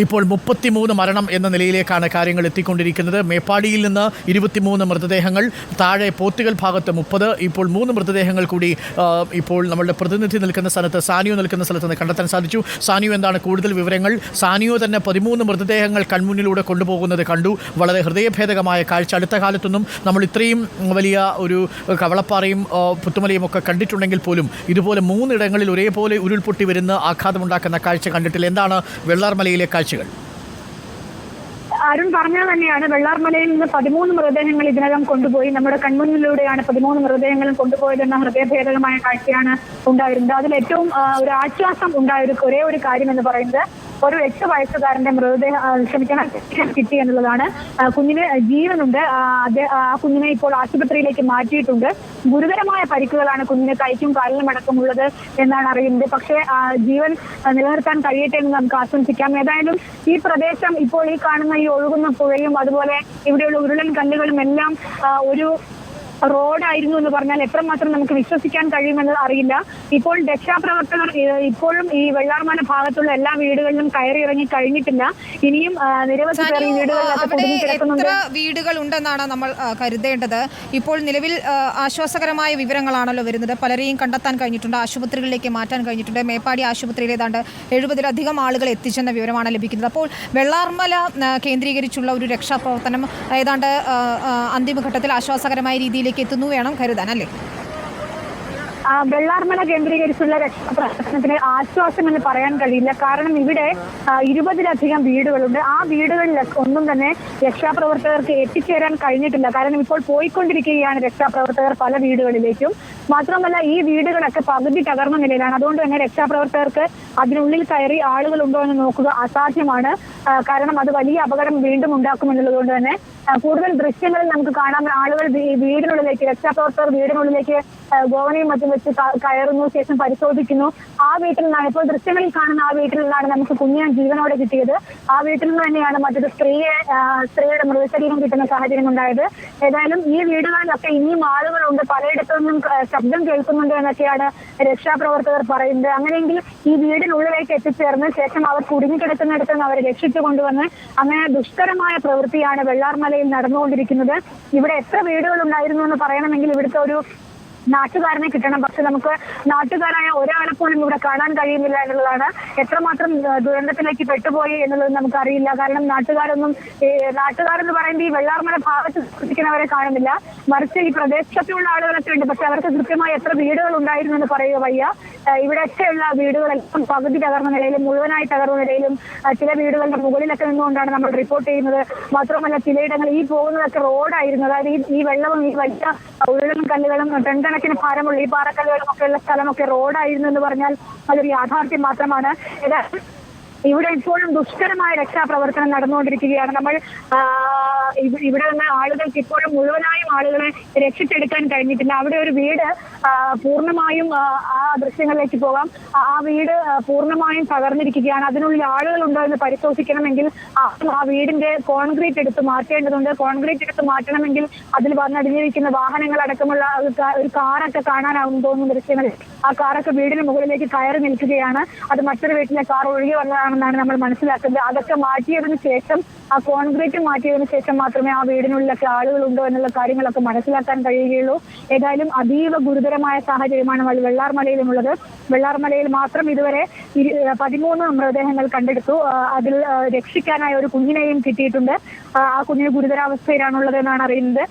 ഇപ്പോൾ 33 മരണം എന്ന നിലയിലേക്കാണ് കാര്യങ്ങൾ എത്തിക്കൊണ്ടിരിക്കുന്നത്. മേപ്പാടിയിൽ നിന്ന് 23 മൃതദേഹങ്ങൾ, താഴെ പോത്തുകൽ ഭാഗത്ത് 30, ഇപ്പോൾ 3 മൃതദേഹങ്ങൾ കൂടി ഇപ്പോൾ നമ്മളുടെ പ്രതിനിധി നിൽക്കുന്ന സ്ഥലത്ത്, സാനിയോ നിൽക്കുന്ന സ്ഥലത്ത് നിന്ന് കണ്ടെത്താൻ സാധിച്ചു. സാനിയോ, എന്താണ് കൂടുതൽ വിവരങ്ങൾ? സാനിയോ തന്നെ 13 മൃതദേഹങ്ങൾ കൺമുന്നിലൂടെ കൊണ്ടുപോകുന്നത് കണ്ടു. വളരെ ഹൃദയഭേദകമായ കാഴ്ച. അടുത്ത കാലത്തൊന്നും നമ്മൾ ഇത്രയും വലിയ ഒരു കവളപ്പാറയും പുത്തുമലയും ഒക്കെ കണ്ടിട്ടുണ്ടെങ്കിൽ പോലും ഇതുപോലെ 3 ഇടങ്ങളിൽ ഒരേപോലെ ഉരുൾപൊട്ടി വരുന്ന ആഘാതമുണ്ടാക്കുന്ന കാഴ്ച കണ്ടിട്ടില്ല. എന്താണ് വെള്ളാർമലയിലെ കാഴ്ചകൾ? അരുൺ പറഞ്ഞത് തന്നെയാണ്. വെള്ളാർമലയിൽ നിന്ന് 13 മൃതദേഹങ്ങൾ ഇതിനകം കൊണ്ടുപോയി. നമ്മുടെ കൺമുന്നിലൂടെയാണ് 13 മൃതദേഹങ്ങളും കൊണ്ടുപോയതെന്ന ഹൃദയഭേദകമായ കാഴ്ചയാണ് ഉണ്ടായിരുന്നത്. അതിൽ ഏറ്റവും ഒരു ആശ്വാസം ഉണ്ടായ ഒരേ ഒരു കാര്യം എന്ന് പറയുന്നത് ഒരു 8 വയസ്സുകാരന്റെ കിട്ടി എന്നുള്ളതാണ്. കുഞ്ഞിന് ജീവനുണ്ട്. ആ കുഞ്ഞിനെ ഇപ്പോൾ ആശുപത്രിയിലേക്ക് മാറ്റിയിട്ടുണ്ട്. ഗുരുതരമായ പരിക്കുകളാണ് കുഞ്ഞിന് കൈക്കും കാലിനും അടക്കമുള്ളത് എന്നാണ് അറിയുന്നത്. പക്ഷേ ജീവൻ നിലനിർത്താൻ കഴിയട്ടെ എന്ന് നമുക്ക് ആശംസിക്കാം. ഏതായാലും ഈ പ്രദേശം ഇപ്പോൾ ഈ കാണുന്ന ഈ ഒഴുകുന്ന പുഴയും അതുപോലെ ഇവിടെയുള്ള ഉരുളൻ കല്ലുകളും എല്ലാം ഒരു റോഡായിരുന്നു എന്ന് പറഞ്ഞാൽ എത്രമാത്രം നമുക്ക് വിശ്വസിക്കാൻ കഴിയുമെന്ന് അറിയില്ല. ഇപ്പോൾ രക്ഷാപ്രവർത്തകർ ഇപ്പോഴും ഈ വെള്ളാർമല ഭാഗത്തുള്ള എല്ലാ വീടുകളിലും കയറി ഇറങ്ങി കഴിഞ്ഞിട്ടില്ല. ഇനിയും നിരവധി പേർ ഈ വീടുകളിലൊക്കെ കുടുങ്ങി കിടക്കുന്നുണ്ട്. വീടുകൾ ഉണ്ടെന്നാണ് നമ്മൾ കരുതേണ്ടത്. ഇപ്പോൾ നിലവിൽ ആശ്വാസകരമായ വിവരങ്ങളാണല്ലോ വരുന്നത്. പലരെയും കണ്ടെത്താൻ കഴിഞ്ഞിട്ടുണ്ട്, ആശുപത്രികളിലേക്ക് മാറ്റാൻ കഴിഞ്ഞിട്ടുണ്ട്. മേപ്പാടി ആശുപത്രിയിൽ ഏതാണ്ട് 70-ലധികം ആളുകൾ എത്തിച്ചെന്ന വിവരമാണ് ലഭിക്കുന്നത്. അപ്പോൾ വെള്ളാർമല കേന്ദ്രീകരിച്ചുള്ള ഒരു രക്ഷാപ്രവർത്തനം ഏതാണ്ട് അന്തിമഘട്ടത്തിൽ ആശ്വാസകരമായ രീതിയിലേക്ക് എത്തുന്നു വേണം കരുതാൻ, അല്ലേ? വെള്ളാർമല കേന്ദ്രീകരിച്ചുള്ള രക്ഷാപ്രവർത്തനത്തിന് ആശ്വാസം എന്ന് പറയാൻ കഴിയില്ല. കാരണം ഇവിടെ 20-ലധികം വീടുകളുണ്ട്. ആ വീടുകളിൽ ഒന്നും തന്നെ രക്ഷാപ്രവർത്തകർക്ക് എത്തിച്ചേരാൻ കഴിഞ്ഞിട്ടില്ല. കാരണം ഇപ്പോൾ പോയിക്കൊണ്ടിരിക്കുകയാണ് രക്ഷാപ്രവർത്തകർ പല വീടുകളിലേക്കും. മാത്രമല്ല ഈ വീടുകളൊക്കെ പകുതി തകർന്ന നിലയിലാണ്. അതുകൊണ്ട് തന്നെ രക്ഷാപ്രവർത്തകർക്ക് അതിനുള്ളിൽ കയറി ആളുകളുണ്ടോ എന്ന് നോക്കുക അസാധ്യമാണ്. കാരണം അത് വലിയ അപകടം വീണ്ടും ഉണ്ടാക്കുമെന്നുള്ളതുകൊണ്ട് തന്നെ കൂടുതൽ ദൃശ്യങ്ങളിൽ നമുക്ക് കാണാം. ആളുകൾ വീടിനുള്ളിലേക്ക്, രക്ഷാപ്രവർത്തകർ വീടിനുള്ളിലേക്ക് ഗോവനയും മറ്റും വെച്ച് കയറുന്നു, ശേഷം പരിശോധിക്കുന്നു. ആ വീട്ടിൽ നിന്നാണ് ഇപ്പോൾ ദൃശ്യങ്ങളിൽ കാണുന്ന ആ വീട്ടിൽ നിന്നാണ് നമുക്ക് കുഞ്ഞിനെ ജീവനോടെ കിട്ടിയത്. ആ വീട്ടിൽ നിന്ന് തന്നെയാണ് മറ്റൊരു സ്ത്രീയുടെ മൃതശരീരം കിട്ടുന്ന സാഹചര്യം ഉണ്ടായത്. ഏതായാലും ഈ വീടുകളിലൊക്കെ ഇനിയും ആളുകളുണ്ട്, പലയിടത്തു നിന്നും ശബ്ദം കേൾക്കുന്നുണ്ട് എന്നൊക്കെയാണ് രക്ഷാപ്രവർത്തകർ പറയുന്നത്. അങ്ങനെയെങ്കിൽ ഈ വീടിനുള്ളിലേക്ക് എത്തിച്ചേർന്ന് ശേഷം അവർ കുടുങ്ങിക്കിടക്കുന്നിടത്ത് നിന്ന് അവരെ രക്ഷിച്ചു കൊണ്ടുവന്ന് അങ്ങനെ ദുഷ്കരമായ പ്രവൃത്തിയാണ് വെള്ളാർമലയിൽ നടന്നുകൊണ്ടിരിക്കുന്നത്. ഇവിടെ എത്ര വീടുകൾ ഉണ്ടായിരുന്നു എന്ന് പറയണമെങ്കിൽ ഇവിടുത്തെ ഒരു നാട്ടുകാരനെ കിട്ടണം. പക്ഷെ നമുക്ക് നാട്ടുകാരായ ഒരാളെ പോലും ഇവിടെ കാണാൻ കഴിയുന്നില്ല എന്നുള്ളതാണ്. എത്രമാത്രം ദുരന്തത്തിലേക്ക് പെട്ടുപോയി എന്നുള്ളത് നമുക്കറിയില്ല. കാരണം നാട്ടുകാരെന്ന് പറയുമ്പോൾ ഈ വെള്ളാർമല ഭാഗത്ത് താമസിക്കുന്നവരെ കാണുന്നില്ല, മറിച്ച് ഈ പ്രദേശത്തുള്ള ആളുകളൊക്കെ ഉണ്ട്. പക്ഷെ അവർക്ക് കൃത്യമായി എത്ര വീടുകൾ ഉണ്ടായിരുന്നു എന്ന് പറയുക വയ്യ. ഇവിടെയൊക്കെയുള്ള വീടുകളെല്ലാം പകുതി തകർന്ന നിലയിലും മുഴുവനായി തകർന്ന നിലയിലും ചില വീടുകളുടെ മുകളിലൊക്കെ നിന്നുകൊണ്ടാണ് നമ്മൾ റിപ്പോർട്ട് ചെയ്യുന്നത്. മാത്രമല്ല ചിലയിടങ്ങൾ ഈ പോകുന്നതൊക്കെ റോഡായിരുന്നു. അതായത് ഈ വെള്ളവും ഈ വലിയ ഉരുളൻ കല്ലുകളും ടൺകണക്കിന് ഭാരമുള്ള ഈ പാറക്കല്ലുകളും ഒക്കെ ഉള്ള സ്ഥലമൊക്കെ റോഡായിരുന്നു എന്ന് പറഞ്ഞാൽ അതൊരു യാഥാർത്ഥ്യം മാത്രമാണ്. ഇവിടെ ഇപ്പോഴും ദുഷ്കരമായ രക്ഷാപ്രവർത്തനം നടന്നുകൊണ്ടിരിക്കുകയാണ്. നമ്മൾ ഇവിടെ നിന്ന് ആളുകൾക്ക് ഇപ്പോഴും മുഴുവനായും ആളുകളെ രക്ഷിച്ചെടുക്കാൻ കഴിഞ്ഞിട്ടില്ല. അവിടെ ഒരു വീട് പൂർണ്ണമായും, ആ ദൃശ്യങ്ങളിലേക്ക് പോകാം, ആ വീട് പൂർണ്ണമായും തകർന്നിരിക്കുകയാണ്. അതിനുള്ളിൽ ആളുകളുണ്ടോ എന്ന് പരിശോധിക്കണമെങ്കിൽ ആ വീടിന്റെ കോൺക്രീറ്റ് എടുത്ത് മാറ്റേണ്ടതുണ്ട്. കോൺക്രീറ്റ് എടുത്ത് മാറ്റണമെങ്കിൽ അതിൽ വന്നടിഞ്ഞിരിക്കുന്ന വാഹനങ്ങളടക്കമുള്ള ഒരു കാറൊക്കെ കാണാനാവും തോന്നുന്ന ദൃശ്യങ്ങളിൽ. ആ കാറൊക്കെ വീടിന് മുകളിലേക്ക് കയറി നിൽക്കുകയാണ്. അത് മറ്റൊരു വീട്ടിലെ കാർ ഒഴുകി വന്നതാണെന്നാണ് നമ്മൾ മനസ്സിലാക്കുന്നത്. അതൊക്കെ മാറ്റിയതിനു ശേഷം, ആ കോൺക്രീറ്റ് മാറ്റിയതിനു ശേഷം മാത്രമേ ആ വീടിനുള്ളിലൊക്കെ ആളുകളുണ്ടോ എന്നുള്ള കാര്യങ്ങളൊക്കെ മനസ്സിലാക്കാൻ കഴിയുകയുള്ളൂ. ഏതായാലും അതീവ ഗുരുതരമായ സാഹചര്യമാണ് വെള്ളാർമലയിലുമുള്ളത്. വെള്ളാർമലയിൽ മാത്രം ഇതുവരെ 13 മൃതദേഹങ്ങൾ കണ്ടെടുത്തു. അതിൽ രക്ഷിക്കാനായ ഒരു കുഞ്ഞിനെയും കിട്ടിയിട്ടുണ്ട്. ആ കുഞ്ഞിന് ഗുരുതരാവസ്ഥയിലാണുള്ളത് എന്നാണ് അറിയുന്നത്.